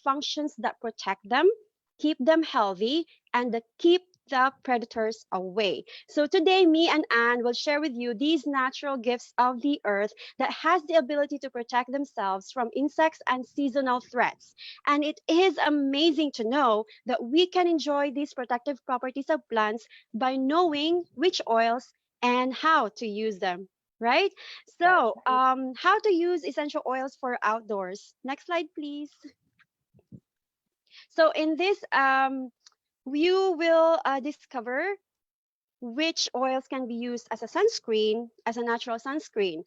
functions that protect them, keep them healthy, and that keep the predators away. So today, me and Anne will share with you these natural gifts of the earth that has the ability to protect themselves from insects and seasonal threats. And it is amazing to know that we can enjoy these protective properties of plants by knowing which oils and how to use them. Right? Right. So, how to use essential oils for outdoors. Next slide, please. So, in this, you will discover which oils can be used as a sunscreen, as a natural sunscreen,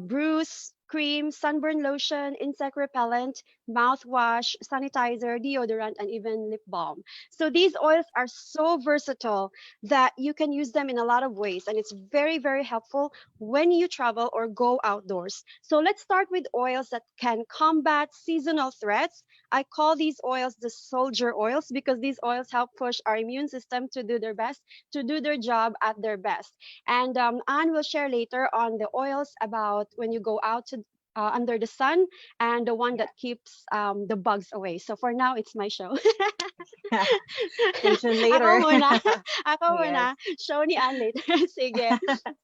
bruise, cream, sunburn lotion, insect repellent, mouthwash, sanitizer, deodorant, and even lip balm. So these oils are so versatile that you can use them in a lot of ways, and it's very, very helpful when you travel or go outdoors. So let's start with oils that can combat seasonal threats. I call these oils the soldier oils because these oils help push our immune system to do their best, to do their job at their best. And Anne will share later on the oils about when you go out to under the sun and the one Yeah. that keeps the bugs away. So for now, it's my show. Stay tuned Ako later. muna. Ako Yes. muna. Show ni Anne later. Sige.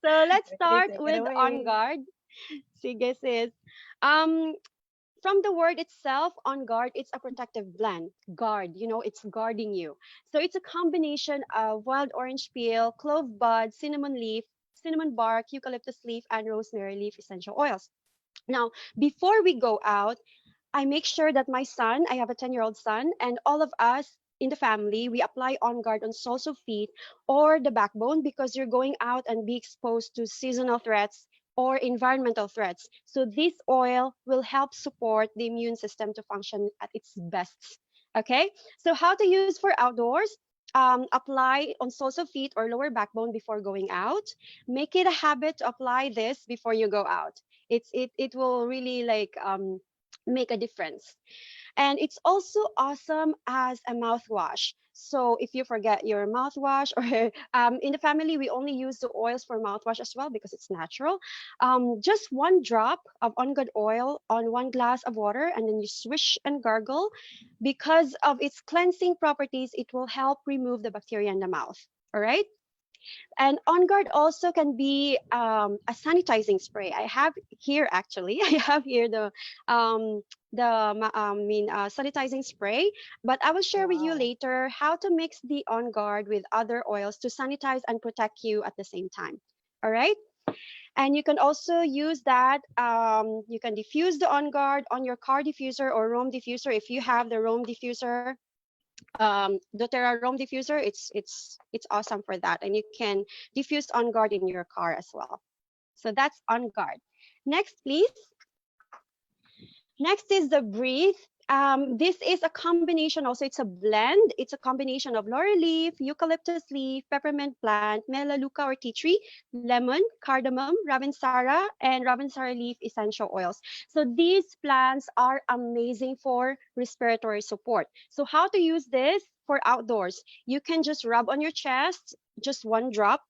So let's Okay, start take it with On away. Guard. Sige, sis. Um, from the word itself, On Guard, it's a protective blend. Guard, it's guarding you. So it's a combination of wild orange peel, clove bud, cinnamon leaf, cinnamon bark, eucalyptus leaf, and rosemary leaf essential oils. Now, before we go out, I make sure that my son, I have a 10-year-old son, and all of us in the family, we apply On Guard on soles of feet or the backbone because you're going out and be exposed to seasonal threats or environmental threats. So this oil will help support the immune system to function at its best. Okay, so how to use for outdoors? Apply on soles of feet or lower backbone before going out. Make it a habit to apply this before you go out. It will really like make a difference. And it's also awesome as a mouthwash. So if you forget your mouthwash, or in the family, we only use the oils for mouthwash as well because it's natural. Just one drop of on good oil on one glass of water, and then you swish and gargle. Because of its cleansing properties, it will help remove the bacteria in the mouth. All right. And On Guard also can be a sanitizing spray. I have here actually. I have here the sanitizing spray. But I will share with you Wow. later how to mix the On Guard with other oils to sanitize and protect you at the same time. All right. And you can also use that. You can diffuse the On Guard on your car diffuser or room diffuser if you have the room diffuser, doTERRA Roam Diffuser. It's awesome for that, and you can diffuse On Guard in your car as well. So that's On Guard. Next, please. Next is the Breathe. This is a combination. Also, it's a blend. It's a combination of laurel leaf, eucalyptus leaf, peppermint plant, melaleuca or tea tree, lemon, cardamom, ravinsara, and ravinsara leaf essential oils. So these plants are amazing for respiratory support. So how to use this for outdoors? You can just rub on your chest, just one drop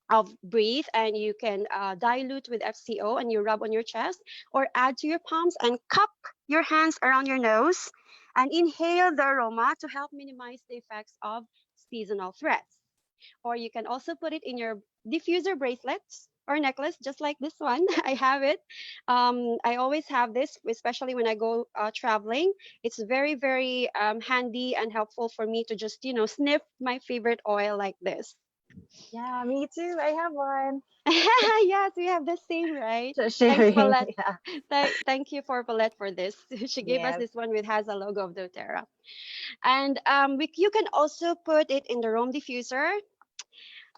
of breathe, and you can dilute with FCO and you rub on your chest or add to your palms and cup your hands around your nose and inhale the aroma to help minimize the effects of seasonal threats. Or you can also put it in your diffuser bracelets or necklace, just like this one. I have it. I always have this, especially when I go traveling. It's very, very handy and helpful for me to just, sniff my favorite oil like this. Yeah, me too. I have one. Yes, we have the same, right? Just Thanks, sharing. Paulette. Yeah. Thank you for Paulette for this. She gave us Yes. this one with has a logo of doTERRA. And you can also put it in the room diffuser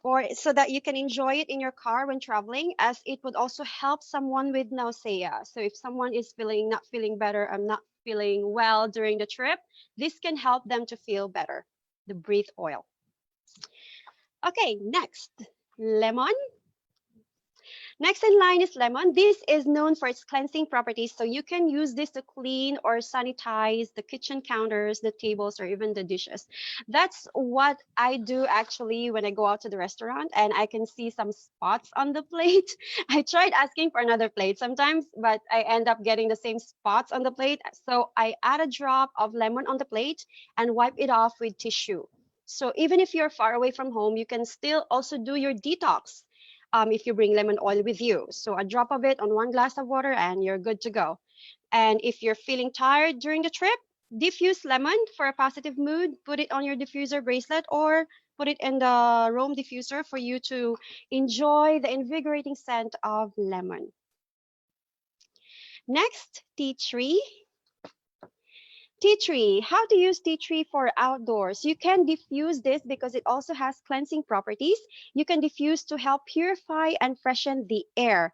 or so that you can enjoy it in your car when traveling, as it would also help someone with nausea. So if someone is feeling not feeling better, I'm not feeling well during the trip, this can help them to feel better. The breathe oil. Okay, next, lemon. Next in line is lemon. This is known for its cleansing properties, so you can use this to clean or sanitize the kitchen counters, the tables, or even the dishes. That's what I do actually when I go out to the restaurant and I can see some spots on the plate. I tried asking for another plate sometimes, but I end up getting the same spots on the plate. So I add a drop of lemon on the plate and wipe it off with tissue. So even if you're far away from home, you can still also do your detox if you bring lemon oil with you. So a drop of it on one glass of water and you're good to go. And if you're feeling tired during the trip, diffuse lemon for a positive mood. Put it on your diffuser bracelet or put it in the room diffuser for you to enjoy the invigorating scent of lemon. Next, tea tree. Tea tree. How to use tea tree for outdoors? You can diffuse this because it also has cleansing properties. You can diffuse to help purify and freshen the air.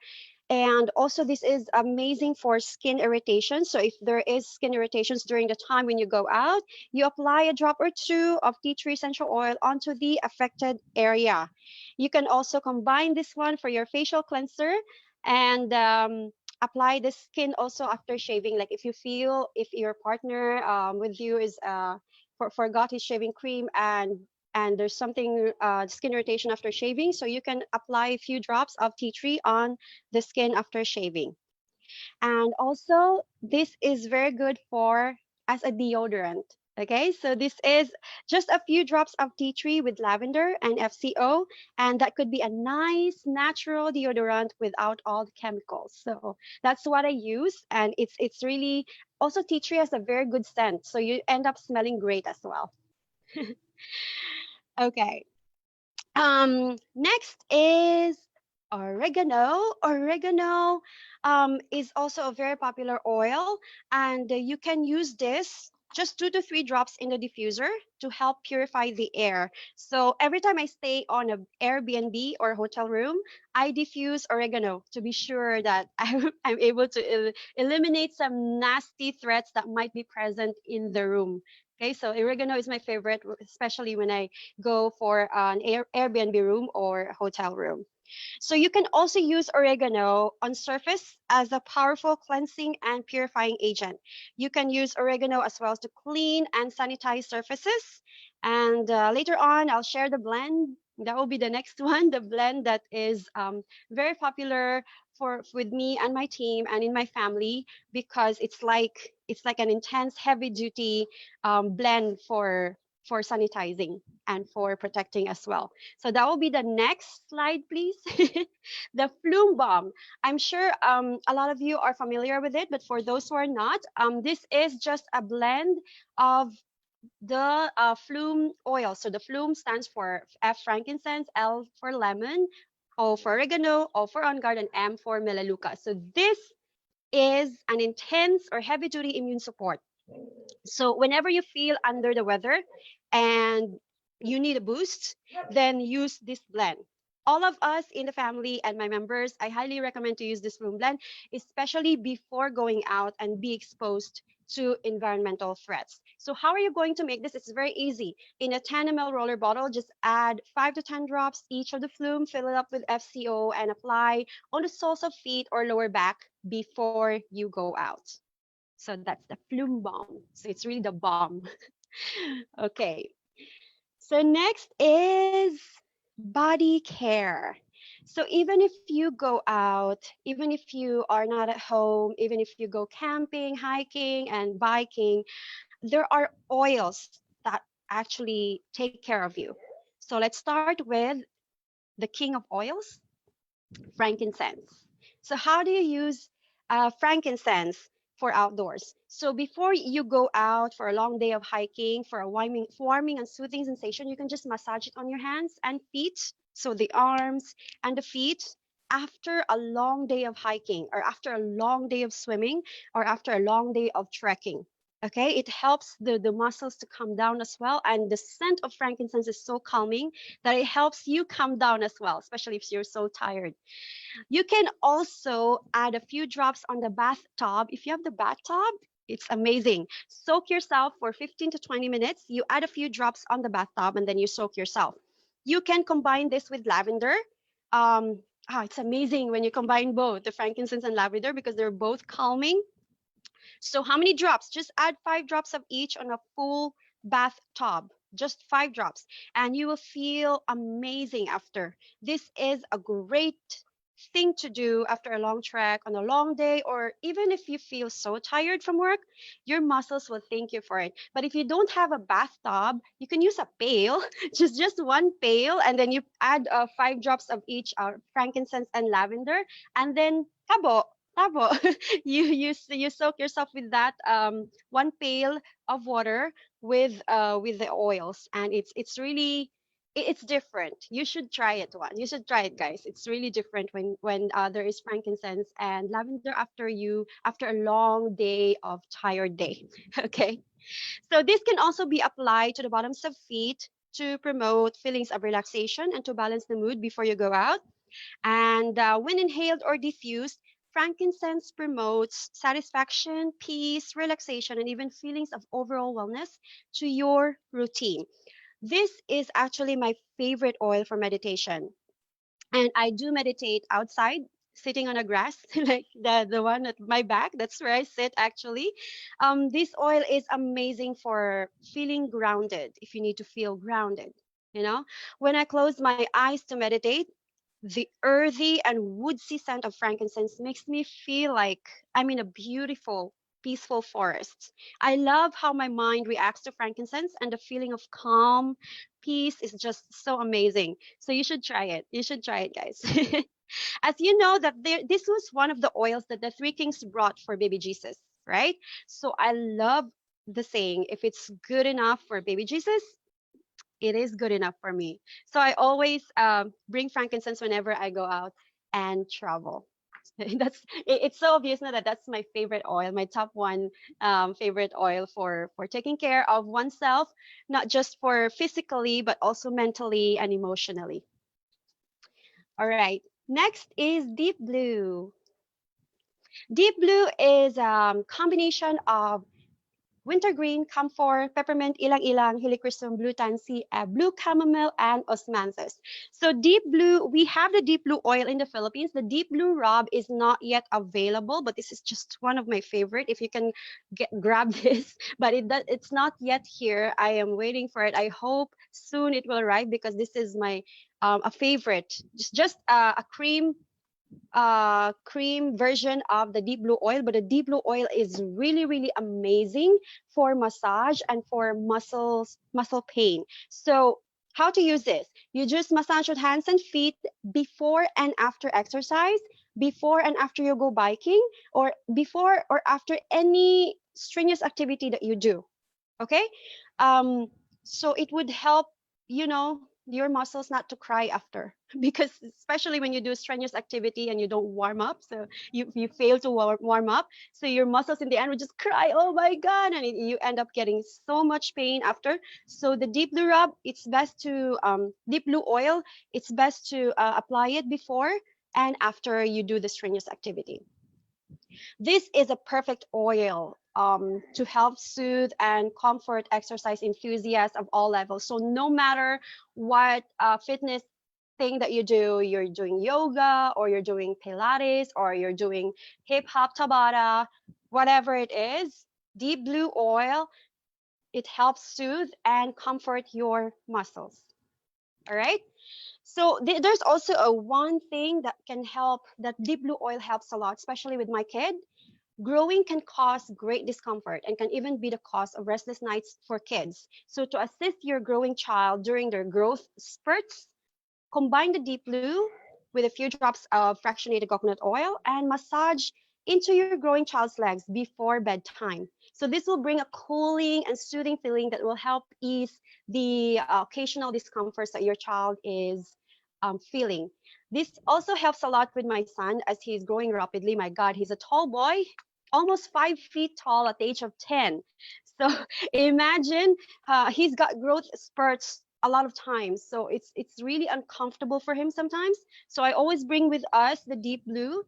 And also, this is amazing for skin irritation. So, if there is skin irritations during the time when you go out, you apply a drop or two of tea tree essential oil onto the affected area. You can also combine this one for your facial cleanser and apply the skin also after shaving. Like if you feel if your partner with you is forgot his shaving cream and there's something skin irritation after shaving, so you can apply a few drops of tea tree on the skin after shaving. And also, this is very good for as a deodorant. Okay, so this is just a few drops of tea tree with lavender and FCO, and that could be a nice natural deodorant without all the chemicals. So that's what I use, and it's really also tea tree has a very good scent, so you end up smelling great as well. Okay, next is oregano. Oregano is also a very popular oil, and you can use this just 2 to 3 drops in the diffuser to help purify the air. So every time I stay on a Airbnb or hotel room, I diffuse oregano to be sure that I'm able to eliminate some nasty threats that might be present in the room. Okay, so oregano is my favorite, especially when I go for an Airbnb room or hotel room. So you can also use oregano on surface as a powerful cleansing and purifying agent. You can use oregano as well to clean and sanitize surfaces. And later on, I'll share the blend. That will be the next one, the blend that is very popular for with me and my team and in my family because it's like an intense, heavy duty blend for sanitizing and for protecting as well. So that will be the next slide, please. The flume bomb. I'm sure a lot of you are familiar with it, but for those who are not, this is just a blend of the flume oil. So the flume stands for F frankincense, L for lemon, O for oregano, O for on guard, and M for melaleuca. So this is an intense or heavy duty immune support. So whenever you feel under the weather and you need a boost, then use this blend. All of us in the family and my members, I highly recommend to use this room blend, especially before going out and be exposed to environmental threats. So how are you going to make this? It's very easy. In a 10 ml roller bottle, just add 5 to 10 drops each of the flume, fill it up with FCO, and apply on the soles of feet or lower back before you go out. So that's the flume bomb. So it's really the bomb. Okay. So next is body care. So even if you go out, even if you are not at home, even if you go camping, hiking, and biking, there are oils that actually take care of you. So let's start with the king of oils, frankincense. So, how do you use frankincense for outdoors? So, before you go out for a long day of hiking, for a warming and soothing sensation, you can just massage it on your hands and feet. So, the arms and the feet. After a long day of hiking, or after a long day of swimming, or after a long day of trekking. Okay, it helps the muscles to calm down as well. And the scent of frankincense is so calming that it helps you calm down as well, especially if you're so tired. You can also add a few drops on the bathtub. If you have the bathtub, it's amazing. Soak yourself for 15 to 20 minutes. You add a few drops on the bathtub and then you soak yourself. You can combine this with lavender. It's amazing when you combine both the frankincense and lavender because they're both calming. So how many drops? Just add 5 drops of each on a full bathtub. Just 5 drops, and you will feel amazing after. This is a great thing to do after a long trek, on a long day, or even if you feel so tired from work, your muscles will thank you for it. But if you don't have a bathtub, you can use a pail, just one pail, and then you add 5 drops of each frankincense and lavender, and then tabo. Tabo. You soak yourself with that one pail of water with the oils, and it's really it's different. You should try it one. You should try it, guys. It's really different when there is frankincense and lavender after a long day of tired day. Okay. So this can also be applied to the bottoms of feet to promote feelings of relaxation and to balance the mood before you go out. And when inhaled or diffused, frankincense promotes satisfaction, peace, relaxation, and even feelings of overall wellness to your routine. This is actually my favorite oil for meditation. And I do meditate outside, sitting on a grass, like the one at my back. That's where I sit actually. This oil is amazing for feeling grounded if you need to feel grounded. You know, when I close my eyes to meditate, the earthy and woodsy scent of frankincense makes me feel like I'm in a beautiful, peaceful forest. I love how my mind reacts to frankincense, and the feeling of calm, peace is just so amazing. So you should try it. You should try it, guys. As you know, this was one of the oils that the three kings brought for baby Jesus, right? So I love the saying, if it's good enough for baby Jesus, it is good enough for me. So I always bring frankincense whenever I go out and travel. It's so obvious now that that's my favorite oil, my top one favorite oil for taking care of oneself, not just for physically but also mentally and emotionally. All right. Next is deep blue. Deep blue is a combination of wintergreen, camphor, peppermint, ilang-ilang, helichrysum, blue tansy, blue chamomile, and osmanthus. So deep blue, we have the deep blue oil in the Philippines. The deep blue rub is not yet available, but this is just one of my favorite. If you can grab this, but it's not yet here. I am waiting for it. I hope soon it will arrive because this is my a favorite. Just a cream version of the deep blue oil, but the deep blue oil is really, really amazing for massage and for muscle pain. So how to use this? You just massage your hands and feet before and after exercise, before and after you go biking, or before or after any strenuous activity that you do. Okay. um so it would help, your muscles not to cry after, because especially when you do strenuous activity and you don't warm up, so you fail to warm up, so your muscles in the end will just cry, oh my god, and you end up getting so much pain after. So the deep blue rub, it's best to deep blue oil, it's best to apply it before and after you do the strenuous activity. This is a perfect oil to help soothe and comfort exercise enthusiasts of all levels. So no matter what fitness thing that you do, you're doing yoga or you're doing Pilates or you're doing hip hop Tabata, whatever it is, deep blue oil, it helps soothe and comfort your muscles. All right. So there's also a one thing that can help, that deep blue oil helps a lot, especially with my kid. Growing can cause great discomfort and can even be the cause of restless nights for kids. So, to assist your growing child during their growth spurts, combine the deep blue with a few drops of fractionated coconut oil and massage into your growing child's legs before bedtime. So, this will bring a cooling and soothing feeling that will help ease the occasional discomforts that your child is feeling. This also helps a lot with my son as he's growing rapidly. My God, he's a tall boy, almost 5 feet tall at the age of 10. So imagine he's got growth spurts a lot of times. So it's really uncomfortable for him sometimes. So I always bring with us the deep blue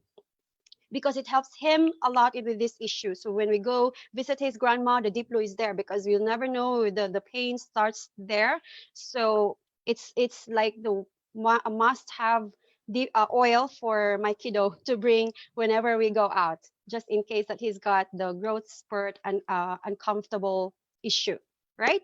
because it helps him a lot with this issue. So when we go visit his grandma, the deep blue is there because we'll never know the pain starts there. So it's like a must have the oil for my kiddo to bring whenever we go out, just in case that he's got the growth spurt and uncomfortable issue, right?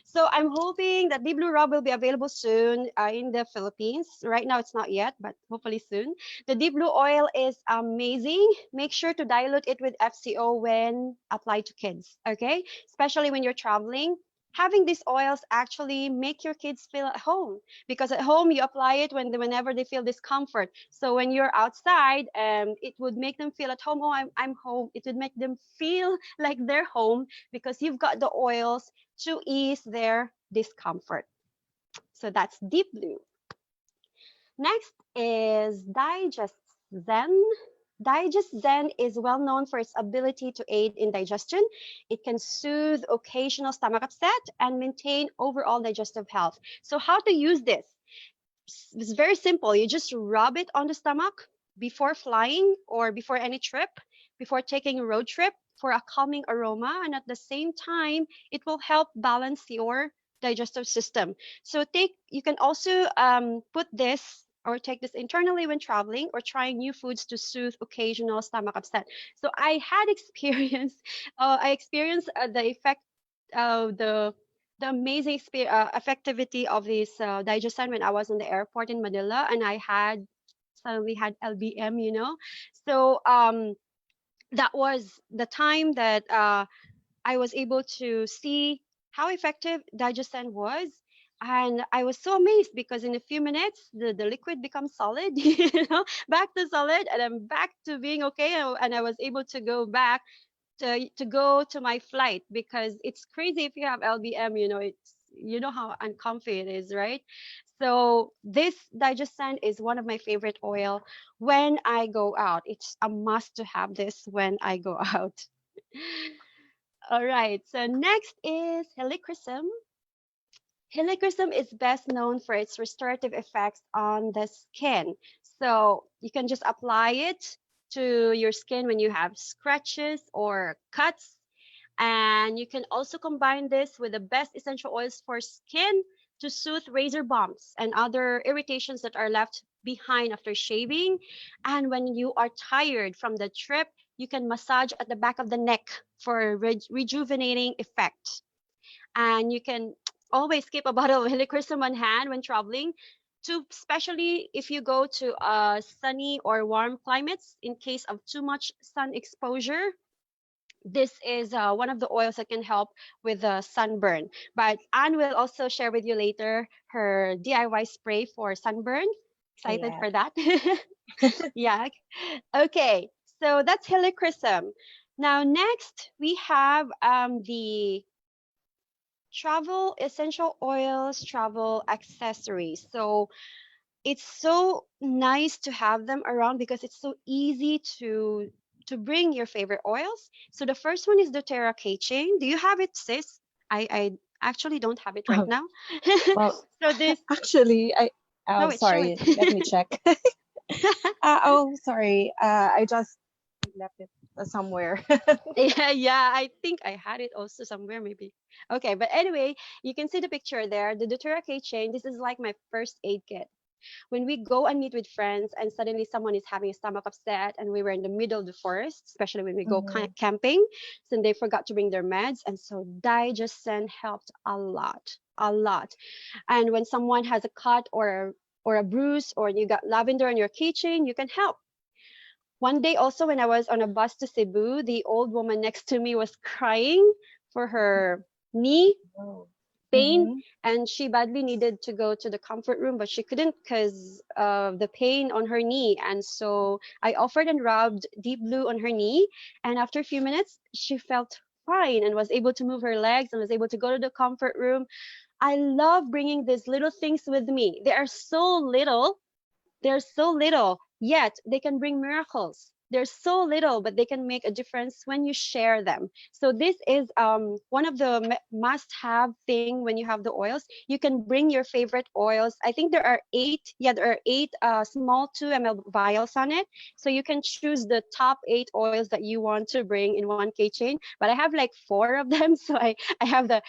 So I'm hoping that Deep Blue Rub will be available soon in the Philippines. Right now, it's not yet, but hopefully soon. The Deep Blue oil is amazing. Make sure to dilute it with FCO when applied to kids, okay? Especially when you're traveling. Having these oils actually make your kids feel at home, because at home you apply it whenever they feel discomfort. So when you're outside, it would make them feel at home. Oh, I'm home. It would make them feel like they're home because you've got the oils to ease their discomfort. So that's Deep Blue. Next is Digest Zen. Digest Zen is well known for its ability to aid in digestion. It can soothe occasional stomach upset and maintain overall digestive health. So, how to use this? It's very simple. You just rub it on the stomach before flying or before any trip, before taking a road trip for a calming aroma. And at the same time, it will help balance your digestive system. So you can also put this or take this internally when traveling or trying new foods to soothe occasional stomach upset. So I experienced the effect, the amazing effectivity of this digestion when I was in the airport in Manila, and I had suddenly had LBM, So that was the time that I was able to see how effective digestion was. And I was so amazed because in a few minutes the liquid becomes solid, back to solid, and I'm back to being okay. And I was able to go back to go to my flight, because it's crazy if you have LBM, it's how uncomfy it is, right? So this digestion is one of my favorite oil when I go out. It's a must to have this when I go out. All right. So next is helichrysum. Helichrysum is best known for its restorative effects on the skin. So you can just apply it to your skin when you have scratches or cuts. And you can also combine this with the best essential oils for skin to soothe razor bumps and other irritations that are left behind after shaving. And when you are tired from the trip, you can massage at the back of the neck for rejuvenating effect. And you can always keep a bottle of helichrysum on hand when traveling, to especially if you go to sunny or warm climates in case of too much sun exposure. This is one of the oils that can help with the sunburn. But Anne will also share with you later her DIY spray for sunburn. Excited Yeah. for that? Yeah. Okay. So that's helichrysum. Now, next we have the travel essential oils, travel accessories. So it's so nice to have them around because it's so easy to bring your favorite oils. So the first one is the Terra keychain. Do you have it, sis? I actually don't have it right Oh, now. well, So this, actually, show oh, it, show it. sorry. Let me check. Oh, sorry. I just left it somewhere. Yeah, yeah, I think I had it also somewhere maybe. Okay, but anyway, you can see the picture there. The doTERRA keychain. This is like my first aid kit. When we go and meet with friends and suddenly someone is having a stomach upset and we were in the middle of the forest, especially when we go Mhm. camping, so they forgot to bring their meds, and so digestion helped a lot. And when someone has a cut or a bruise, or you got lavender on your keychain, you can help. One day also, when I was on a bus to Cebu, the old woman next to me was crying for her knee Oh. pain, Mm-hmm. and she badly needed to go to the comfort room, but she couldn't because of the pain on her knee. And so I offered and rubbed deep blue on her knee, and after a few minutes she felt fine and was able to move her legs and was able to go to the comfort room. I love bringing these little things with me. They're so little, yet they can bring miracles. They're so little, but they can make a difference when you share them. So this is one of the must-have thing when you have the oils. You can bring your favorite oils. I think there are eight. Yeah, there are eight small 2 ml vials on it. So you can choose the top 8 oils that you want to bring in one keychain. But I have like four of them, so I have the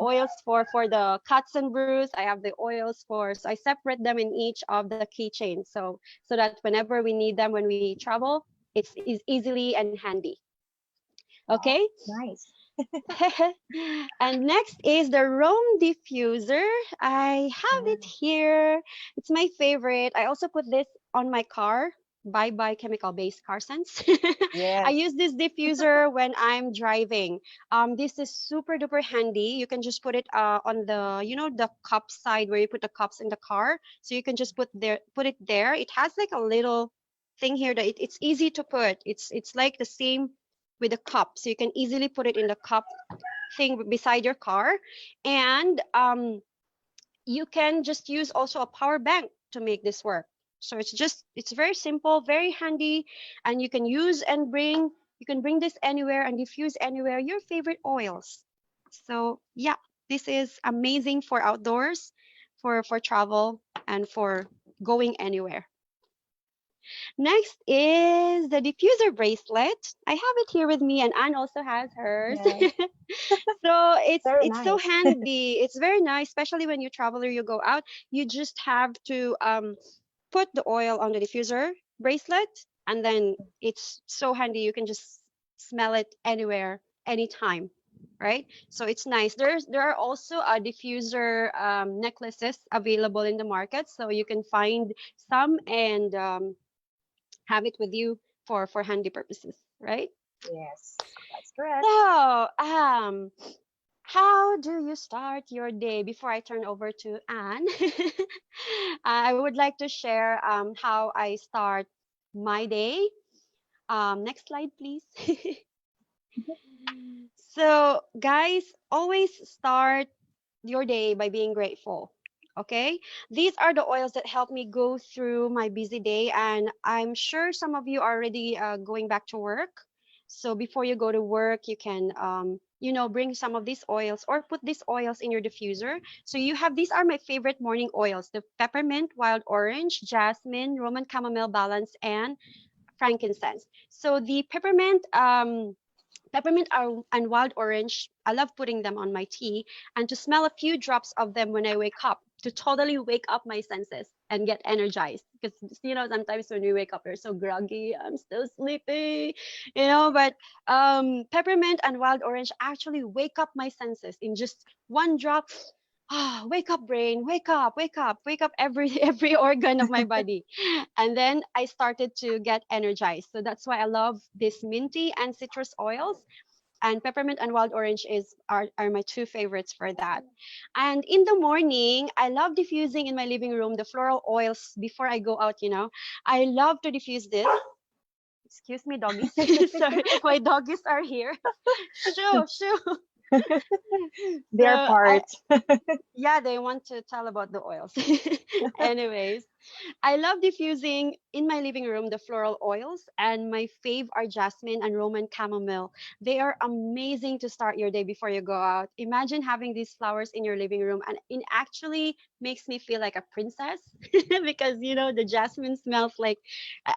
oils for the cuts and bruise. I have the oils for, so I separate them in each of the keychains. So that whenever we need them when we travel, it's is easily and handy. Wow, Okay. nice. And next is the Rome diffuser. I have it Mm, here. It's my favorite. I also put this on my car. Bye bye chemical based car scents. I yes. use this diffuser when I'm driving. This is super duper handy. You can just put it on the, the cup side where you put the cups in the car. So you can just put it there. It has like a little thing here that it's easy to put. It's like the same with the cup, so you can easily put it in the cup thing beside your car. And you can just use also a power bank to make this work. So it's very simple, very handy, and you can use and bring, you can bring this anywhere and diffuse anywhere your favorite oils. So yeah, this is amazing for outdoors, for travel, and for going anywhere. Next is the diffuser bracelet. I have it here with me, and Anne also has hers. Yes. So Very it's so nice. handy. It's very nice, especially when you travel or you go out. You just have to put the oil on the diffuser bracelet, and then it's so handy. You can just smell it anywhere, anytime, right? So it's nice. There are also diffuser necklaces available in the market, so you can find some and have it with you for handy purposes, right? Yes, that's correct. So, how do you start your day? Before I turn over to Anne, I would like to share how I start my day. Next slide, please. So, guys, always start your day by being grateful. Okay? These are the oils that help me go through my busy day. And I'm sure some of you are already going back to work. So before you go to work, you can, bring some of these oils or put these oils in your diffuser. So you have, these are my favorite morning oils: the peppermint, wild orange, jasmine, Roman chamomile balance, and frankincense. So the and wild orange, I love putting them on my tea and to smell a few drops of them when I wake up to totally wake up my senses and get energized. Because, sometimes when we wake up, we're so groggy, I'm still sleepy, but peppermint and wild orange actually wake up my senses in just one drop. Wake up, brain, wake up, wake up, wake up every every organ of my body. And then I started to get energized. So that's why I love this minty and citrus oils, and peppermint and wild orange are my two favorites for that. And in the morning, I love diffusing in my living room the floral oils before I go out. I love to diffuse this. Excuse me, doggies. Sorry, my doggies are here. Shoo, shoo. Their So part. yeah, they want to tell about the oils. Anyways, I love diffusing in my living room the floral oils, and my fave are jasmine and Roman chamomile. They are amazing to start your day before you go out. Imagine having these flowers in your living room, and it actually makes me feel like a princess because the jasmine smells like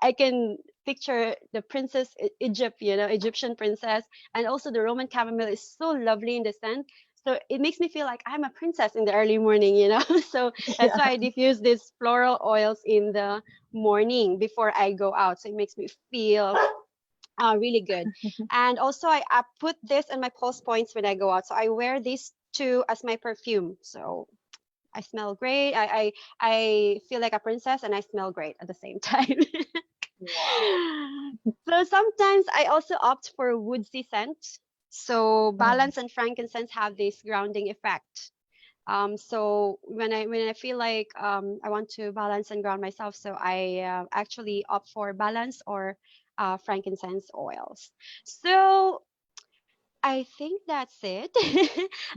I can picture the princess Egypt, Egyptian princess, and also the Roman chamomile is so lovely in the scent. So it makes me feel like I'm a princess in the early morning. So that's Yeah. why I diffuse these floral oils in the morning before I go out. So it makes me feel really good. And also, I put this in my pulse points when I go out. So I wear these two as my perfume. So I smell great. I feel like a princess, and I smell great at the same time. Wow. So sometimes I also opt for woodsy scent. So Mm, balance and frankincense have this grounding effect. So when I feel like I want to balance and ground myself, so I actually opt for balance or frankincense oils. So I think that's it.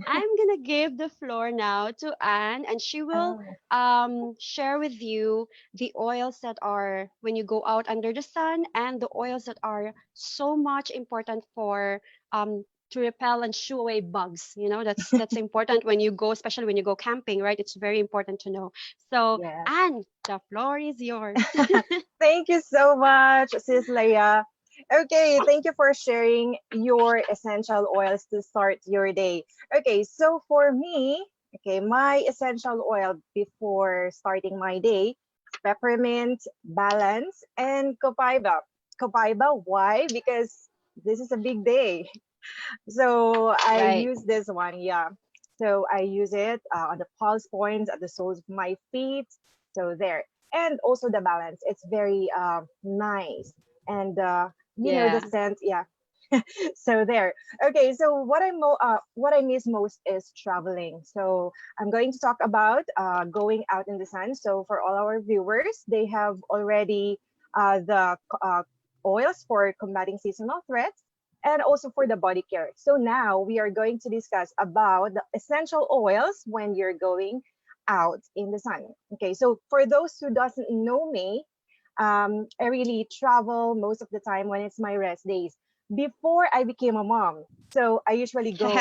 I'm gonna give the floor now to Anne, and she will Oh, share with you the oils that are when you go out under the sun, and the oils that are so much important for to repel and shoo away bugs. You know, that's important when you go, especially when you go camping, right? It's very important to know. So, yes. Anne, the floor is yours. Thank you so much, Sis Leia. Okay, thank you for sharing your essential oils to start your day. Okay, so for me, okay, my essential oil before starting my day, peppermint, balance, and copaiba. Copaiba, why? Because this is a big day. So I Right. use this one, yeah. So I use it on the pulse points, at the soles of my feet. So there, and also the balance. It's very nice, and the Yeah. scent, yeah. So there. Okay, so what I miss most is traveling. So I'm going to talk about going out in the sun. So for all our viewers, they have already the oils for combating seasonal threats and also for the body care. So now we are going to discuss about the essential oils when you're going out in the sun. Okay, so for those who doesn't know me, I really travel most of the time when it's my rest days. Before I became a mom, so I usually go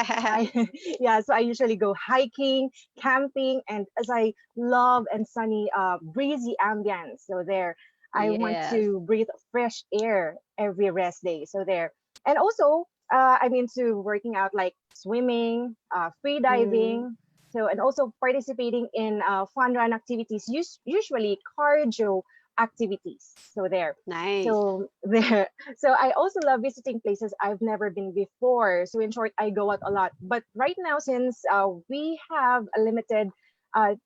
yeah, so I usually go hiking, camping, and as I love and sunny, breezy ambience. So there, I want Yes. to breathe fresh air every rest day. So there, and also I'm into working out like swimming, free Mm, diving. So and also participating in fun run activities, usually cardio activities. So there. nice. So there. So I also love visiting places I've never been before. So in short, I go out a lot. But right now, since we have a limited uh,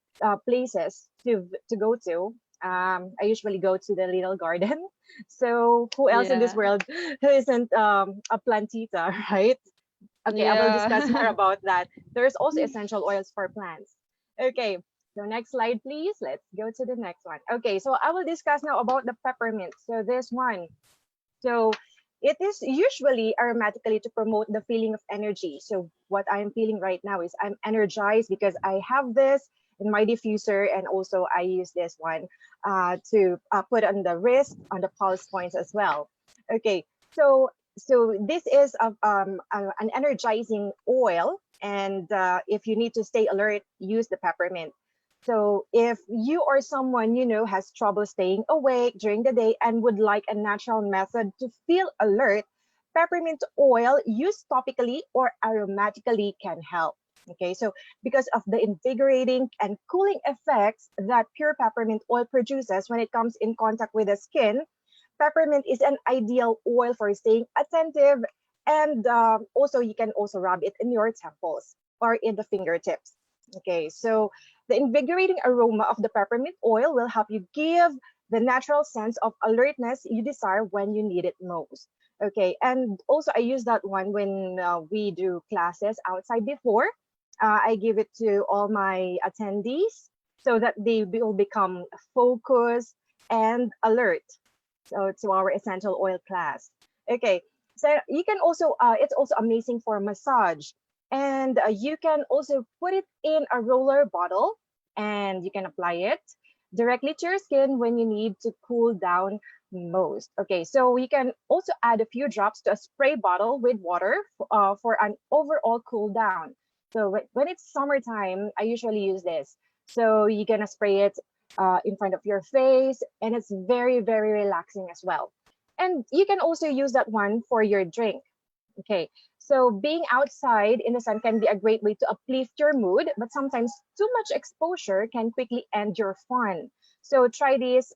places to go to, I usually go to the little garden. So who else in this Yeah. world who isn't a plantita, right? Okay, I will discuss more Yeah. about that. There's also essential oils for plants. Okay, so next slide, please. Let's go to the next one. Okay, so I will discuss now about the peppermint. So this one. So it is usually aromatically to promote the feeling of energy. So what I'm feeling right now is I'm energized because I have this in my diffuser, and also I use this one to put on the wrist, on the pulse points as well. Okay, so this is an energizing oil, and if you need to stay alert, use the peppermint. So if you or someone you know has trouble staying awake during the day and would like a natural method to feel alert, peppermint oil used topically or aromatically can help. Okay, so because of the invigorating and cooling effects that pure peppermint oil produces when it comes in contact with the skin, peppermint is an ideal oil for staying attentive. And also, you can also rub it in your temples or in the fingertips. Okay, so the invigorating aroma of the peppermint oil will help you give the natural sense of alertness you desire when you need it most. Okay, and also I use that one when we do classes outside before. I give it to all my attendees so that they will become focused and alert, so to our essential oil class. Okay, so you can also it's also amazing for massage, and you can also put it in a roller bottle, and you can apply it directly to your skin when you need to cool down most. Okay, so you can also add a few drops to a spray bottle with water for an overall cool down. So when it's summertime, I usually use this. So you're gonna spray it in front of your face, and it's very, very relaxing as well. And you can also use that one for your drink. Okay, so being outside in the sun can be a great way to uplift your mood, but sometimes too much exposure can quickly end your fun. So try this.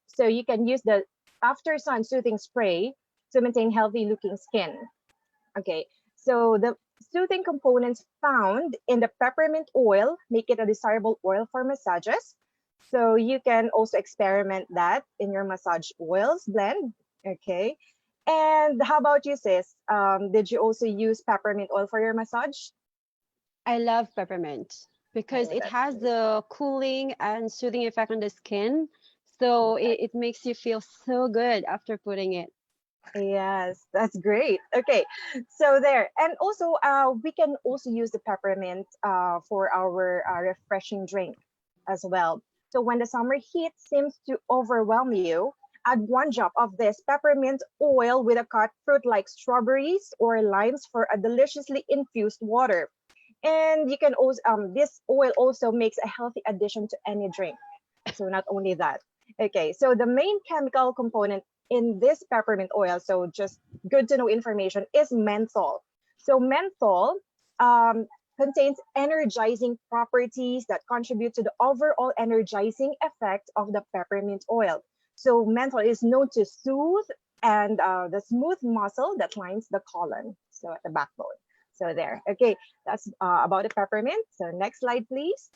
So you can use the after sun soothing spray to maintain healthy looking skin. Okay, so the soothing components found in the peppermint oil make it a desirable oil for massages. So you can also experiment that in your massage oils blend. Okay. And how about you, sis? Did you also use peppermint oil for your massage? I love peppermint because Oh, it that's has great. the cooling and soothing effect on the skin. So Correct. it makes you feel so good after putting it. Yes, that's great. Okay, so there, and also we can also use the peppermint for our refreshing drink as well. So when the summer heat seems to overwhelm you, add one drop of this peppermint oil with a cut fruit like strawberries or limes for a deliciously infused water. And you can also this oil also makes a healthy addition to any drink. So not only that. Okay, so the main chemical component in this peppermint oil, so just good to know information, is menthol. So menthol um, contains energizing properties that contribute to the overall energizing effect of the peppermint oil. So menthol is known to soothe and the smooth muscle that lines the colon, so at the backbone. So there. Okay, that's about the peppermint. So next slide, please.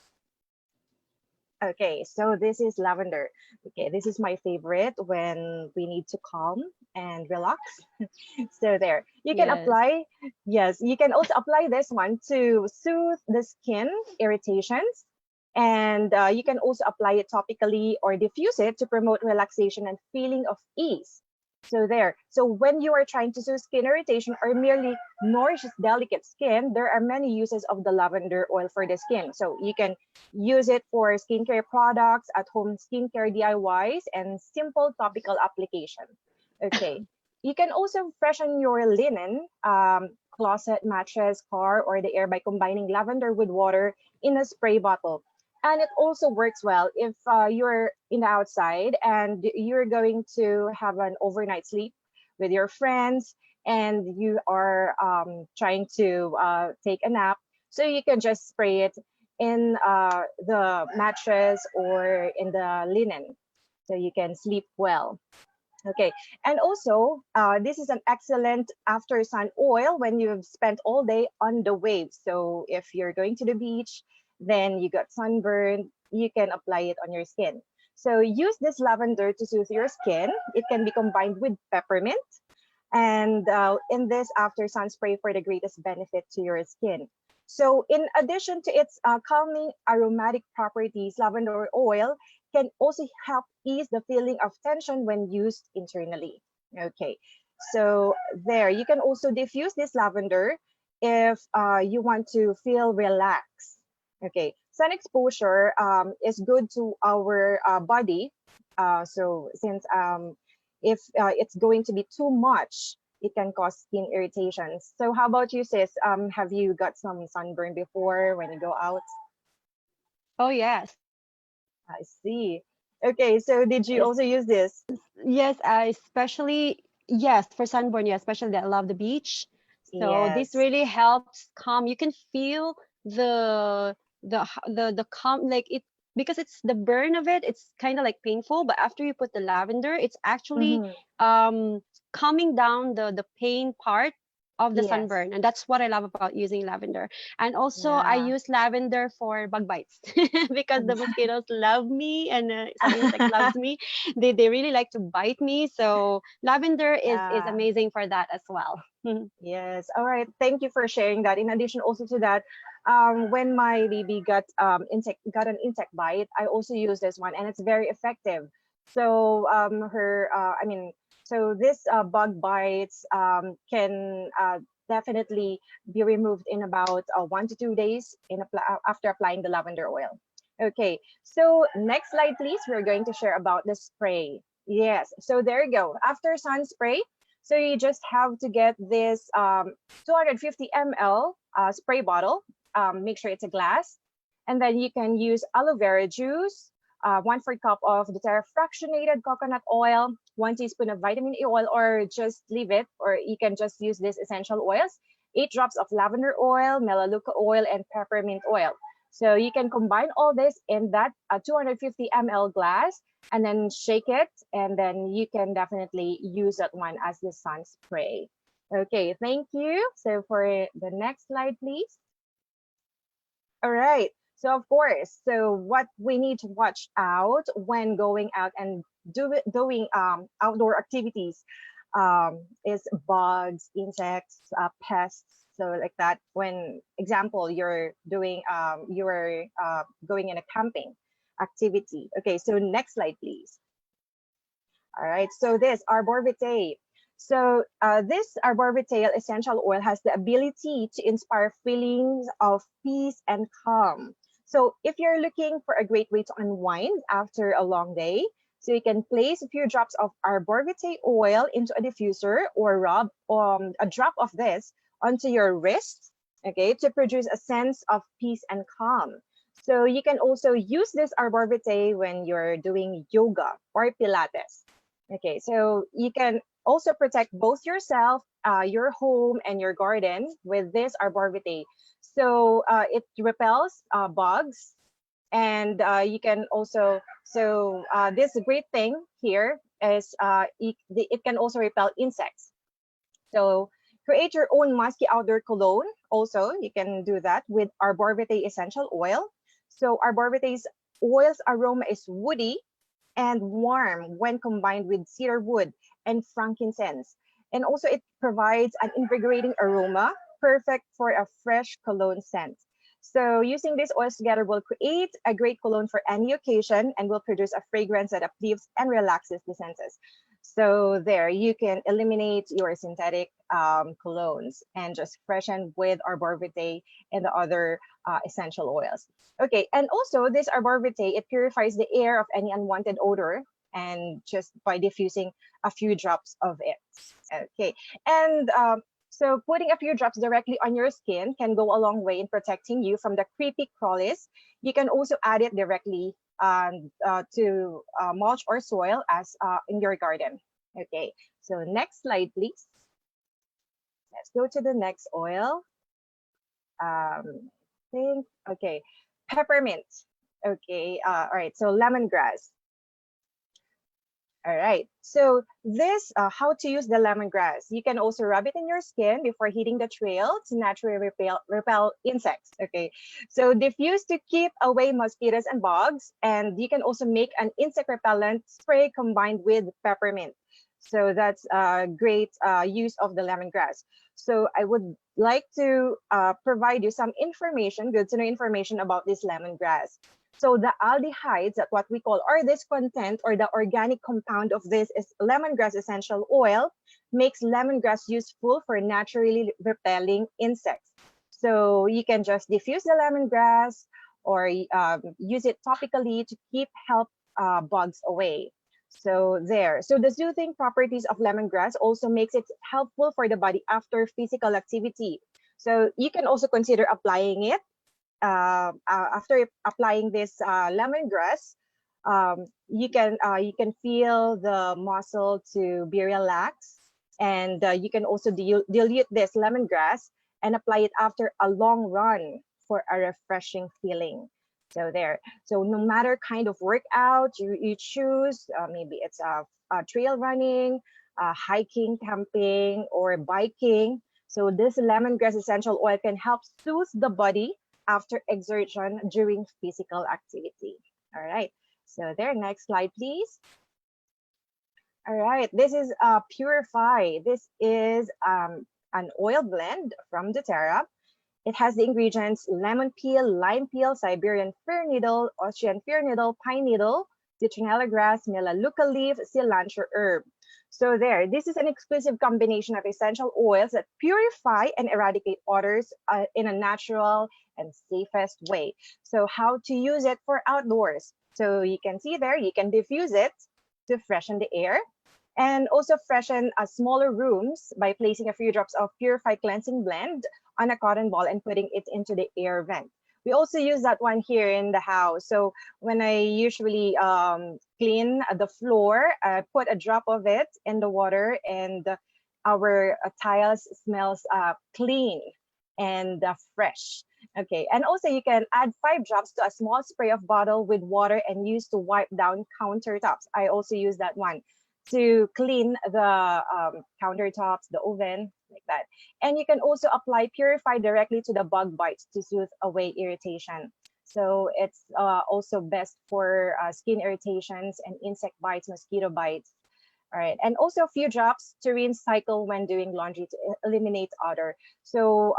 Okay, so this is lavender. Okay, this is my favorite when we need to calm and relax. So there, you can Yes. apply, yes, you can also apply this one to soothe the skin irritations. And you can also apply it topically or diffuse it to promote relaxation and feeling of ease. So there. So when you are trying to soothe skin irritation or merely nourish delicate skin, there are many uses of the lavender oil for the skin. So you can use it for skincare products, at home skincare DIYs, and simple topical application. Okay. You can also freshen your linen, closet, mattress, car, or the air by combining lavender with water in a spray bottle. And it also works well if you're in the outside and you're going to have an overnight sleep with your friends and you are trying to take a nap. So you can just spray it in the mattress or in the linen so you can sleep well. Okay, and also this is an excellent after sun oil when you've spent all day on the waves. So if you're going to the beach, then you got sunburned, you can apply it on your skin. So use this lavender to soothe your skin. It can be combined with peppermint and in this after sun spray for the greatest benefit to your skin. So in addition to its calming aromatic properties, lavender oil can also help ease the feeling of tension when used internally. Okay, so there, you can also diffuse this lavender if you want to feel relaxed. Okay, sun exposure is good to our body. So since if it's going to be too much, it can cause skin irritations. So how about you, sis? Have you got some sunburn before when you go out? Oh, yes. I see. Okay, so did you It's, also use this? yes, I especially, yes, for sunburn, yeah, especially that I love the beach. So this Yes. really helps calm. You can feel the the calm, like it, because it's the burn of it, it's kind of like painful, but after you put the lavender, it's actually Mm-hmm. um calming down the pain part of the Yes. sunburn. And that's what I love about using lavender. And also I Yeah. use lavender for bug bites because the mosquitoes love me, and some insects loves me. They really like to bite me, so lavender is Yeah. amazing for that as well. Yes. All right. Thank you for sharing that. In addition, also to that, when my baby got an insect bite, I also use this one, and it's very effective. So I mean, so this bug bites definitely be removed in about 1 to 2 days after applying the lavender oil. Okay. So next slide, please. We're going to share about the spray. Yes. So there you go. After sun spray, so you just have to get this 250 ml spray bottle. Make sure it's a glass. And then you can use aloe vera juice, 1/4 cup of DōTERRA fractionated coconut oil, 1 teaspoon of vitamin E oil, or just leave it, or you can just use these essential oils, 8 drops of lavender oil, melaleuca oil, and peppermint oil. So you can combine all this in that 250 ml glass and then shake it, and then you can definitely use that one as the sun spray. Okay, thank you. So for the next slide, please. All right. So of course, so what we need to watch out when going out and doing outdoor activities is bugs, insects, pests. So like that. When example, you're going in a camping activity. Okay. So next slide, please. All right. So this arbor vitae. So this arborvitae essential oil has the ability to inspire feelings of peace and calm. So if you're looking for a great way to unwind after a long day, so you can place a few drops of arborvitae oil into a diffuser or rub a drop of this onto your wrist, okay, to produce a sense of peace and calm. So you can also use this arborvitae when you're doing yoga or Pilates. Okay, so you can also protect both yourself, your home, and your garden with this arborvitae. So it repels bugs, and you can also this great thing here is it can also repel insects. So create your own musky outdoor cologne. Also, you can do that with arborvitae essential oil. So arborvitae's oil's aroma is woody and warm when combined with cedar wood and frankincense. And also it provides an invigorating aroma, perfect for a fresh cologne scent. So using these oils together will create a great cologne for any occasion and will produce a fragrance that uplifts and relaxes the senses. So there, you can eliminate your synthetic colognes and just freshen with arborvitae and the other essential oils. Okay, and also this arborvitae, it purifies the air of any unwanted odor and just by diffusing a few drops of it. Okay, and so putting a few drops directly on your skin can go a long way in protecting you from the creepy crawlies. You can also add it directly to mulch or soil as in your garden. Okay, so next slide, please. Let's go to the next oil. Think, okay, peppermint. Okay, all right, so lemongrass. All right. So this, how to use the lemongrass. You can also rub it in your skin before hitting the trail to naturally repel insects. Okay. So diffuse to keep away mosquitoes and bugs. And you can also make an insect repellent spray combined with peppermint. So that's a great use of the lemongrass. So I would like to provide you some information, good to know information about this lemongrass. So the aldehydes, that what we call, or this content or the organic compound of this is lemongrass essential oil, makes lemongrass useful for naturally repelling insects. So you can just diffuse the lemongrass or use it topically to keep help bugs away. So there. So the soothing properties of lemongrass also makes it helpful for the body after physical activity. So you can also consider applying it after applying this lemongrass. You can feel the muscle to be relaxed, and you can also dilute this lemongrass and apply it after a long run for a refreshing feeling. So there. So no matter kind of workout you choose, maybe it's trail running, hiking, camping, or biking. So this lemongrass essential oil can help soothe the body after exertion during physical activity. All right. So there, next slide, please. All right, this is Purify. This is an oil blend from doTERRA. It has the ingredients lemon peel, lime peel, Siberian fir needle, Austrian fir needle, pine needle, citronella grass, melaleuca leaf, cilantro herb. So there, this is an exclusive combination of essential oils that purify and eradicate odors in a natural and safest way. So how to use it for outdoors. So you can see there, you can diffuse it to freshen the air and also freshen smaller rooms by placing a few drops of Purify Cleansing Blend on a cotton ball and putting it into the air vent. We also use that one here in the house. So when I usually clean the floor, I put a drop of it in the water, and our tiles smells clean and fresh. Okay, and also you can add 5 drops to a small spray of bottle with water and use to wipe down countertops. I also use that one to clean the countertops, the oven, like that. And you can also apply Purify directly to the bug bites to soothe away irritation. So it's also best for skin irritations and insect bites, mosquito bites. All right, and also a few drops to rinse cycle when doing laundry to eliminate odor. So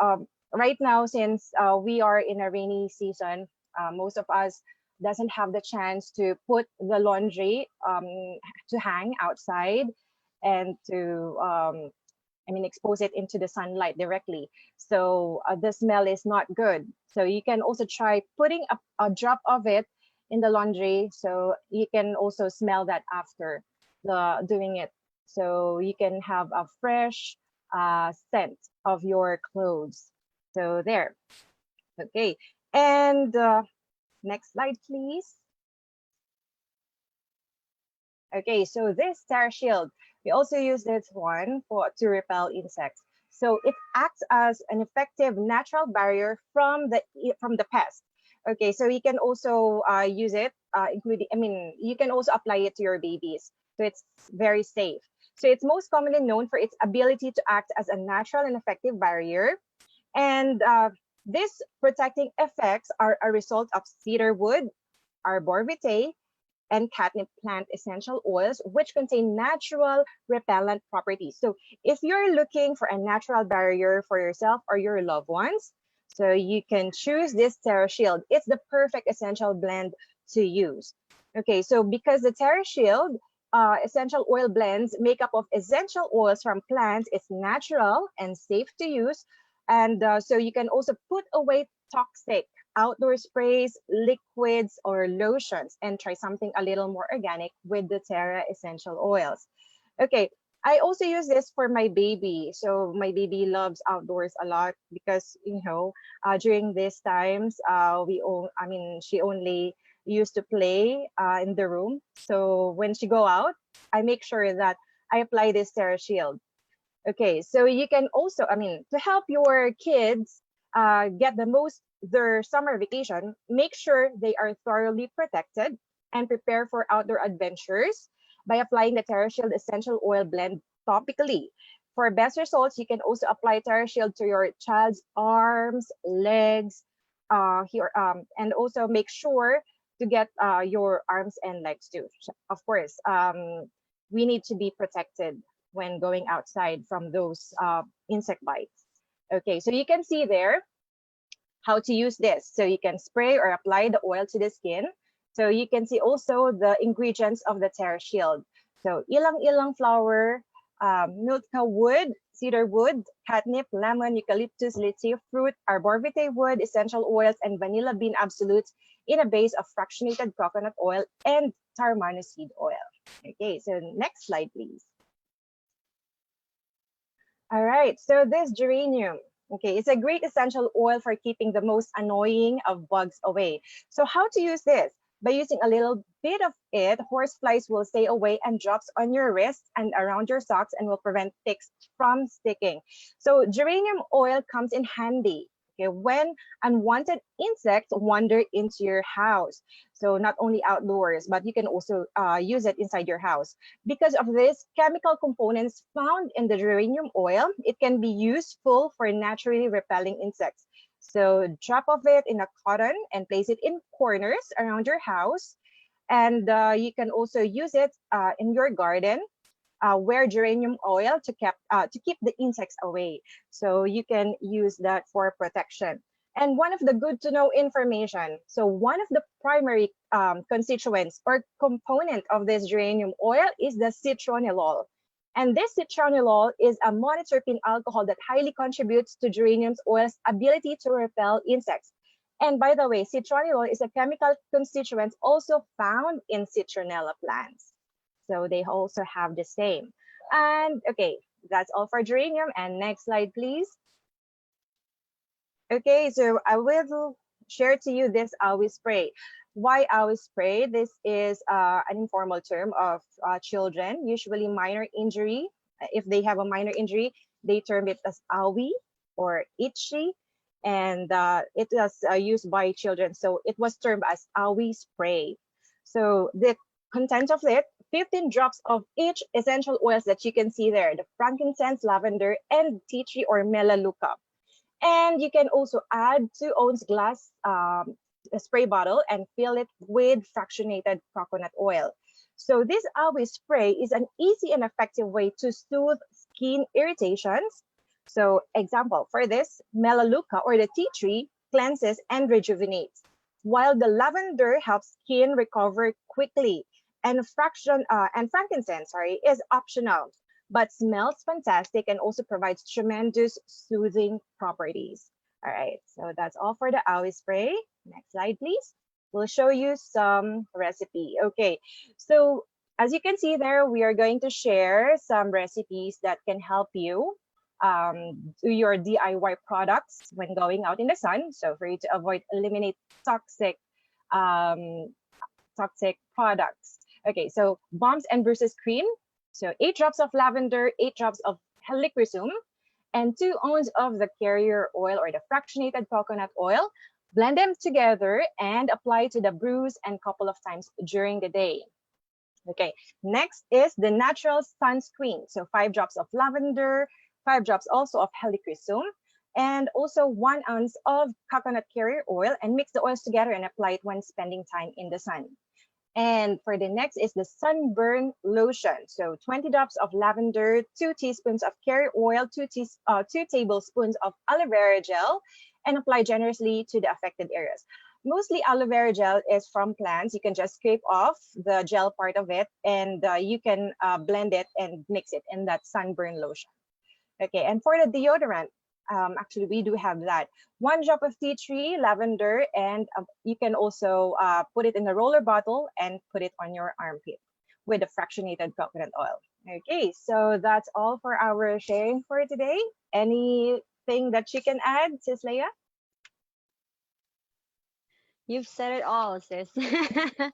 right now, since we are in a rainy season, most of us doesn't have the chance to put the laundry to hang outside, and to expose it into the sunlight directly. So the smell is not good. So you can also try putting a drop of it in the laundry, so you can also smell that after the doing it. So you can have a fresh scent of your clothes. So there. Okay. And next slide, please. Okay, so this Terra Shield, we also use this one for to repel insects. So it acts as an effective natural barrier from the pest. Okay, so you can also use it, including, you can also apply it to your babies. So it's very safe. So it's most commonly known for its ability to act as a natural and effective barrier. And these protecting effects are a result of cedar wood, arbor vitae, and catnip plant essential oils, which contain natural repellent properties. So if you're looking for a natural barrier for yourself or your loved ones, so you can choose this Terra Shield. It's the perfect essential blend to use. Okay, so because the Terra Shield essential oil blends make up of essential oils from plants, it's natural and safe to use. And so you can also put away toxic outdoor sprays, liquids, or lotions, and try something a little more organic with the Terra essential oils. Okay, I also use this for my baby. So my baby loves outdoors a lot because during these times she only used to play in the room. So when she go out, I make sure that I apply this Terra Shield. Okay, so you can also, to help your kids get the most their summer vacation, make sure they are thoroughly protected and prepare for outdoor adventures by applying the TerraShield Essential Oil Blend topically. For best results, you can also apply TerraShield to your child's arms, legs, and also make sure to get your arms and legs too. Of course, we need to be protected when going outside from those insect bites. Okay, so you can see there how to use this. So you can spray or apply the oil to the skin. So you can see also the ingredients of the Terra Shield. So ilang-ilang flower, milka wood, cedar wood, catnip, lemon, eucalyptus, lychee fruit, arbor vitae wood, essential oils, and vanilla bean absolutes in a base of fractionated coconut oil and tarmano seed oil. Okay, so next slide, please. All right, so this geranium, okay, it's a great essential oil for keeping the most annoying of bugs away. So how to use this? By using a little bit of it, horseflies will stay away and drops on your wrists and around your socks and will prevent ticks from sticking. So geranium oil comes in handy, okay, when unwanted insects wander into your house. So not only outdoors, but you can also use it inside your house. Because of this chemical components found in the geranium oil, it can be useful for naturally repelling insects. So drop of it in a cotton and place it in corners around your house. And you can also use it in your garden, where geranium oil to keep the insects away. So you can use that for protection. And one of the good to know information. So one of the primary constituents or component of this geranium oil is the citronellol. And this citronellol is a monoterpene alcohol that highly contributes to geranium oil's ability to repel insects. And by the way, citronellol is a chemical constituent also found in citronella plants. So they also have the same. And okay, that's all for geranium. And next slide, please. Okay, so I will share to you this Awi spray. Why Awi spray? This is an informal term of children, usually minor injury. If they have a minor injury, they term it as Awi or itchy. And it was used by children. So it was termed as Awi spray. So the content of it, 15 drops of each essential oils that you can see there, the frankincense, lavender, and tea tree or melaleuca. And you can also add 2 ounce glass spray bottle and fill it with fractionated coconut oil. So this Awi spray is an easy and effective way to soothe skin irritations. So example, for this, melaleuca or the tea tree cleanses and rejuvenates, while the lavender helps skin recover quickly. And frankincense, is optional. but smells fantastic and also provides tremendous soothing properties. All right, so that's all for the Aoi spray. Next slide, please. We'll show you some recipe. Okay, so as you can see there, we are going to share some recipes that can help you do your DIY products when going out in the sun. So for you to eliminate toxic um, toxic products. Okay, so Bombs and Bruises cream. So 8 drops of lavender, 8 drops of helichrysum, and 2 ounces of the carrier oil or the fractionated coconut oil. Blend them together and apply to the bruise and couple of times during the day. Okay, next is the natural sunscreen. So 5 drops of lavender, 5 drops also of helichrysum, and also 1 ounce of coconut carrier oil, and mix the oils together and apply it when spending time in the sun. And for the next is the sunburn lotion. So 20 drops of lavender, 2 teaspoons of carrier oil, 2 tablespoons of aloe vera gel, and apply generously to the affected areas. Mostly aloe vera gel is from plants. You can just scrape off the gel part of it, and you can blend it and mix it in that sunburn lotion. Okay, and for the deodorant, actually we do have that. 1 drop of tea tree, lavender, and you can also put it in a roller bottle and put it on your armpit with the fractionated coconut oil. Okay, so that's all for our sharing for today. Anything that you can add, Sis Leia? You've said it all, sis. You've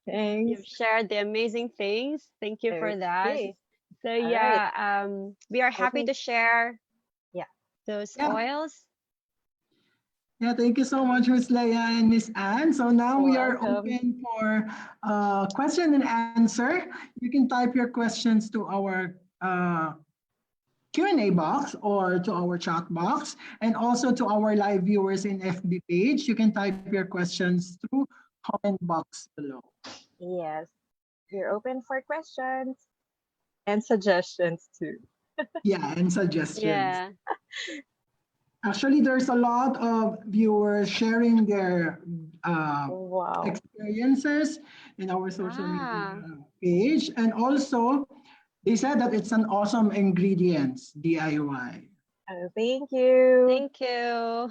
Thanks. shared the amazing things. Thank you for that. Okay. So All right. yeah, we are Let happy me, to share yeah. those Yeah. oils. Yeah, thank you so much, Miss Leia and Miss Anne. So now we are Welcome. open for question and answer. You can type your questions to our Q&A box or to our chat box, and also to our live viewers in FB page. You can type your questions through comment box below. Yes, we're open for questions and suggestions too. Yeah, and suggestions. Yeah. Actually, there's a lot of viewers sharing their Wow. experiences in our social Ah, media page. And also, they said that it's an awesome ingredients, DIY. Oh, thank you. thank you.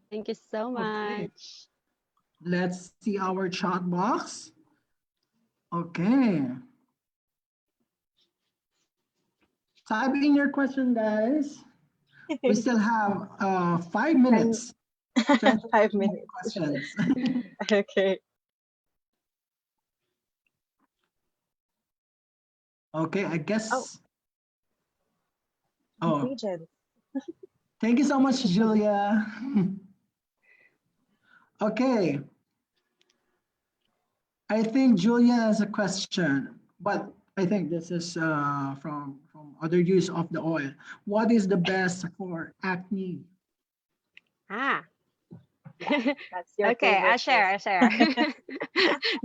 Thank you so Okay, much. let's see our chat box. Okay, type in your question, guys. We still have 5 10, minutes to answer more 5 minutes. questions. Okay. Okay, I Oh, guess. Oh, ingredients. thank you so much, Julia. Okay, I think Julia has a question, but I think this is from other use of the oil. What is the best for acne? Ah. That's your Okay, favorite, I Miss. share, I share.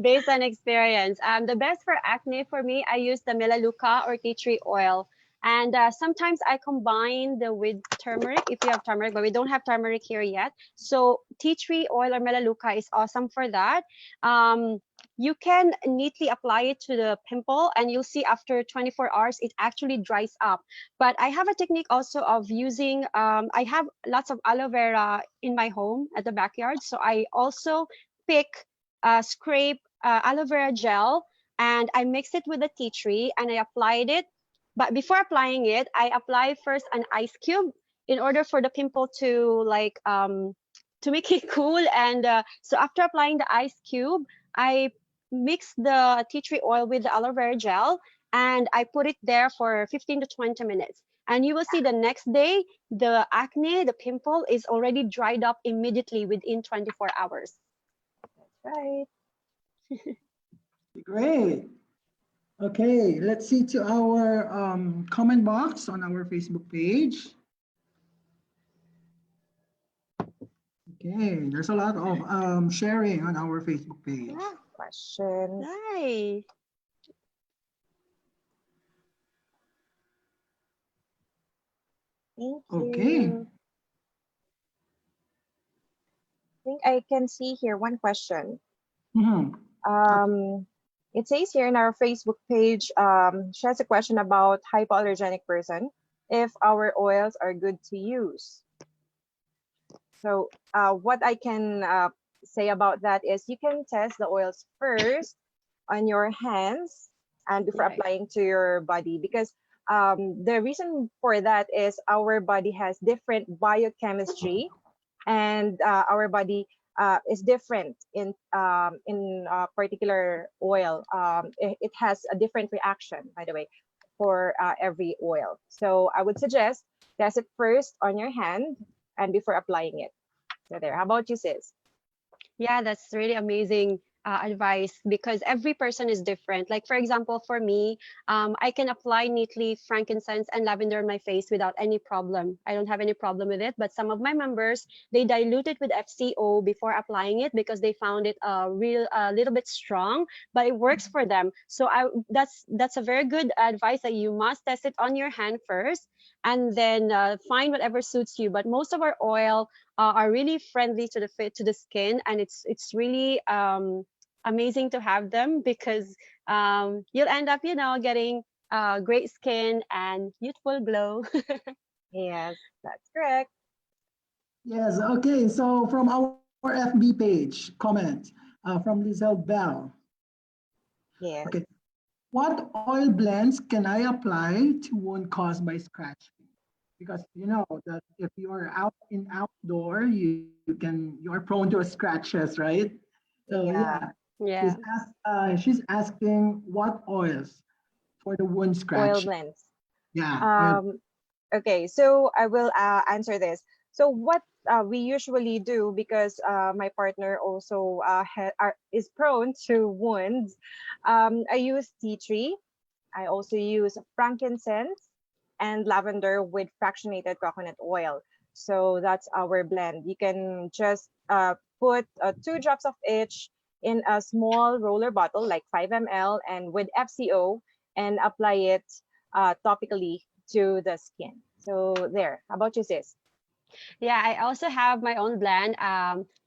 Based on experience. The best for acne for me, I use the Melaleuca or tea tree oil. And sometimes I combine the with turmeric if you have turmeric, but we don't have turmeric here yet. So tea tree oil or Melaleuca is awesome for that. You can neatly apply it to the pimple, and you'll see after 24 hours it actually dries up. But I have a technique also of using. I have lots of aloe vera in my home at the backyard, so I also pick, scrape aloe vera gel, and I mix it with the tea tree and I applied it. But before applying it, I apply first an ice cube in order for the pimple to to make it cool. And so after applying the ice cube, I mix the tea tree oil with the aloe vera gel and I put it there for 15 to 20 minutes. And you will see the next day, the acne, the pimple is already dried up immediately within 24 hours. Right. Great. Okay, let's see to our comment box on our Facebook page. Okay, there's a lot of sharing on our Facebook page. Questions. Nice. Thank Okay. you. I think I can see here one question. Mhm. Okay. Um, It says here in our Facebook page, she has a question about hypoallergenic person, if our oils are good to use. So what I can say about that is you can test the oils first on your hands and before Right. applying to your body, because the reason for that is our body has different biochemistry, and our body is different in particular oil. It has a different reaction, by the way, for every oil. So I would suggest test it first on your hand and before applying it. So there. How about you, sis? Yeah, that's really amazing advice because every person is different. Like, for example, for me, I can apply neatly frankincense and lavender on my face without any problem. I don't have any problem with it. But some of my members, they dilute it with FCO before applying it because they found it a little bit strong, but it works for them. So that's a very good advice that you must test it on your hand first and then find whatever suits you. But most of our oil are really friendly to the fit to the skin, and it's really amazing to have them because you'll end up getting great skin and youthful glow. Yes, that's correct. Yes, okay. So from our FB page, comment from Lizelle Bell. Yes. Okay. What oil blends can I apply to wound caused by scratching? Because you know that if you're out in outdoor, you're prone to scratches, right? So yeah, Yeah. Yeah. she's asking what oils for the wound Oil scratch. blends. Yeah, oil. Um, okay, so I will answer this. So what we usually do, because my partner also is prone to wounds, I use tea tree. I also use frankincense and lavender with fractionated coconut oil. So that's our blend. You can just put 2 drops of each in a small roller bottle, like 5 ml, and with FCO, and apply it topically to the skin. So there. How about you, sis? Yeah, I also have my own blend,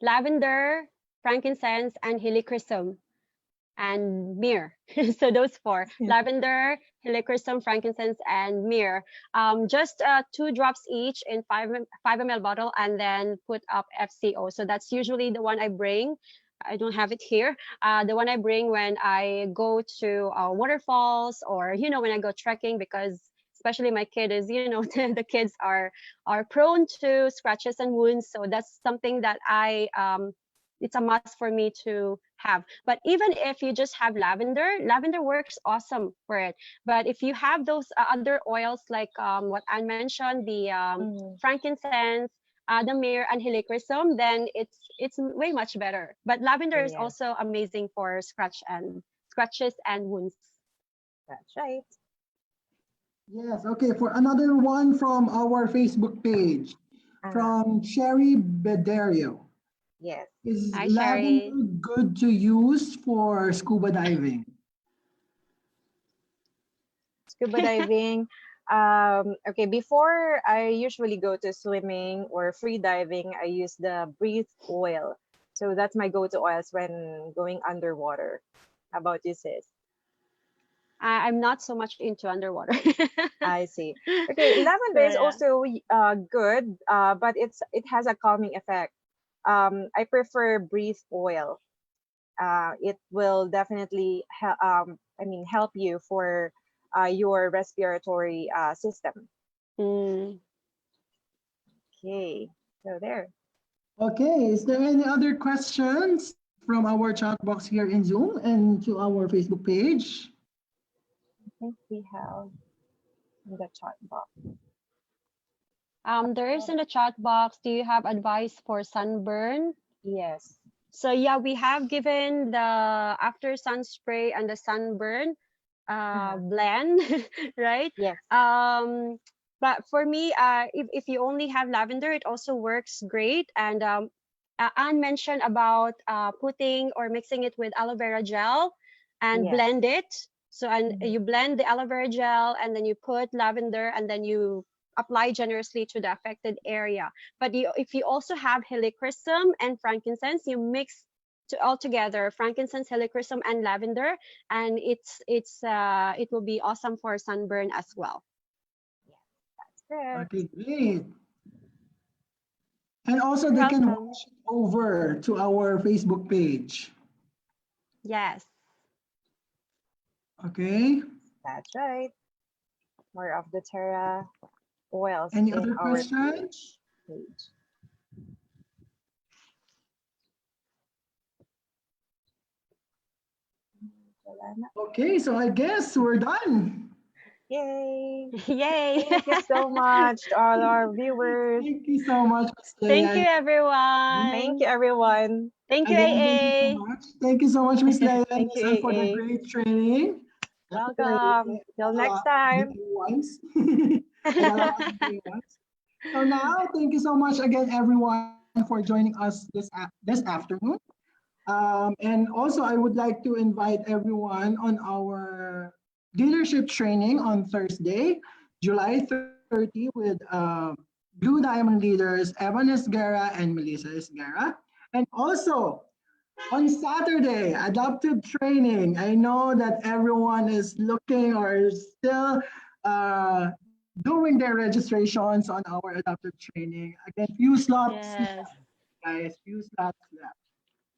lavender, frankincense, and helichrysum and myrrh. So those four: lavender, helichrysum, frankincense, and myrrh. Just 2 drops each in 5 ml bottle, and then put up FCO. So that's usually the one I bring. I don't have it here. The one I bring when I go to waterfalls, or when I go trekking, because especially my kid is, the kids are prone to scratches and wounds. So that's something that it's a must for me to have. But even if you just have lavender works awesome for it. But if you have those other oils like what I mentioned, the Mhm. frankincense, the myrrh, and helichrysum, then it's way much better. But lavender is Yes, also amazing for scratches and wounds. that's right. Yes, okay. For another one from our Facebook page, Uh, from Sherry Bederio. yes. Is Hi, Sherry. lavender good to use for scuba diving? Scuba diving. Okay, before I usually go to swimming or free diving, I use the breathe oil. So that's my go-to oils when going underwater. How about you, sis? I'm not so much into underwater. I see. Okay, So lavender is yeah. also good, but it has a calming effect. I prefer breathe oil. It will definitely help you for your respiratory system. Mm. Okay, so there. Okay, is there any other questions from our chat box here in Zoom and to our Facebook page? I think we have in the chat box. There is in the chat box, do you have advice for sunburn? Yes. So yeah, we have given the after sun spray and the sunburn Uh-huh. blend, right? Yes. But for me, if you only have lavender, it also works great. And Anne mentioned about putting or mixing it with aloe vera gel and Yes. blend it. So and Mhm. you blend the aloe vera gel and then you put lavender and then you apply generously to the affected area. But if you also have helichrysum and frankincense, you mix all together, frankincense, helichrysum, and lavender, and it will be awesome for sunburn as well. That's correct. Okay, great. And also You're they can welcome. watch it over to our Facebook page. Yes. Okay. That's right. More of the Terra oils Any in other our questions? page. Wala na. Okay, so I guess we're done. Yay! Yay. Thank you so much to all our viewers. Thank you so much, Miss Thank you, Leia. Thank everyone. you, everyone. Thank you, Again, thank you so AA. much. Thank you so much, Miss Leia and Thank you, Miss Anne, for the AA. great training. I think Welcome. Till got a next lot of time. new ones. I got a lot of new ones. So now, thank you so much again, everyone, for joining us this afternoon. And also, I would like to invite everyone on our leadership training on Thursday, July 30, with Blue Diamond leaders Evan Esguerra and Melissa Esguerra. And also, on Saturday, adopted training. I know that everyone is looking or is still doing their registrations on our adopted training. Again, few slots Yes. left, guys, few slots left.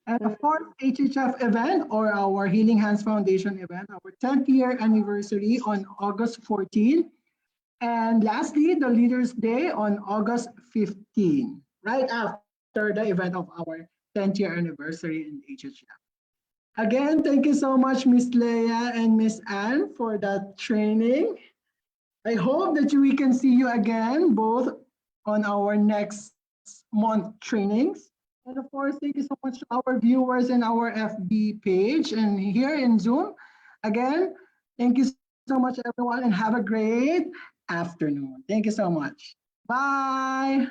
And of course, Mm. HHF event or our Healing Hands Foundation event, our 10th year anniversary on August 14. And lastly, the Leaders Day on August 15, right after the event of our 10th year anniversary in HHF. Again, thank you so much, Miss Leia and Miss Anne, for that training. I hope that we can see you again, both on our next month trainings. And of course, thank you so much to our viewers in our FB page and here in Zoom. Again, thank you so much, everyone, and have a great afternoon. Thank you so much. Bye.